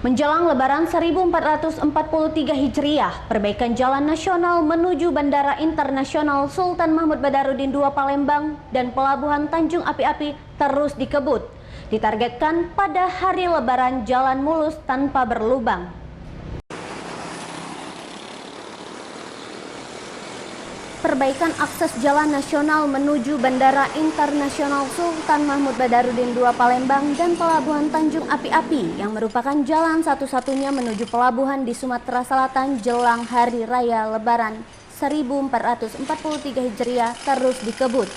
Menjelang Lebaran 1443 Hijriah, perbaikan jalan nasional menuju Bandara Internasional Sultan Mahmud Badarudin II Palembang dan Pelabuhan Tanjung Api-Api terus dikebut. Ditargetkan pada hari Lebaran jalan mulus tanpa berlubang. Perbaikan akses jalan nasional menuju Bandara Internasional Sultan Mahmud Badarudin II Palembang dan Pelabuhan Tanjung Api-Api yang merupakan jalan satu-satunya menuju pelabuhan di Sumatera Selatan jelang Hari Raya Lebaran 1443 Hijriah terus dikebut.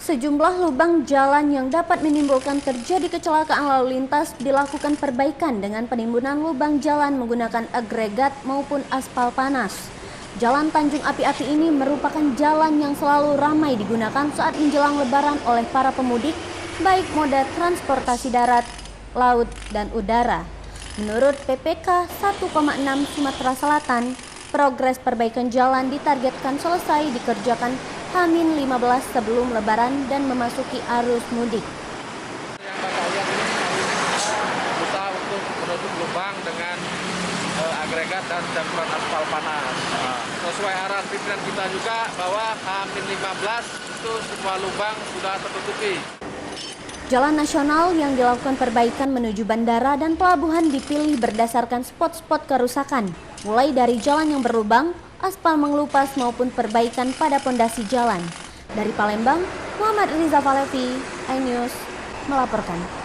Sejumlah lubang jalan yang dapat menimbulkan terjadi kecelakaan lalu lintas dilakukan perbaikan dengan penimbunan lubang jalan menggunakan agregat maupun aspal panas. Jalan Tanjung Api-Api ini merupakan jalan yang selalu ramai digunakan saat menjelang Lebaran oleh para pemudik, baik moda transportasi darat, laut, dan udara. Menurut PPK 1,6 Sumatera Selatan, progres perbaikan jalan ditargetkan selesai dikerjakan H-15 sebelum Lebaran dan memasuki arus mudik. Yang Bapak lihat ini berusaha untuk menutup lubang dengan agregat dan campuran aspal panas. Sesuai arahan pimpinan kita juga bahwa H-15 itu semua lubang sudah tertutupi. Jalan nasional yang dilakukan perbaikan menuju bandara dan pelabuhan dipilih berdasarkan spot-spot kerusakan, mulai dari jalan yang berlubang, aspal mengelupas maupun perbaikan pada pondasi jalan. Dari Palembang, Muhammad Riza Falevi, iNews melaporkan.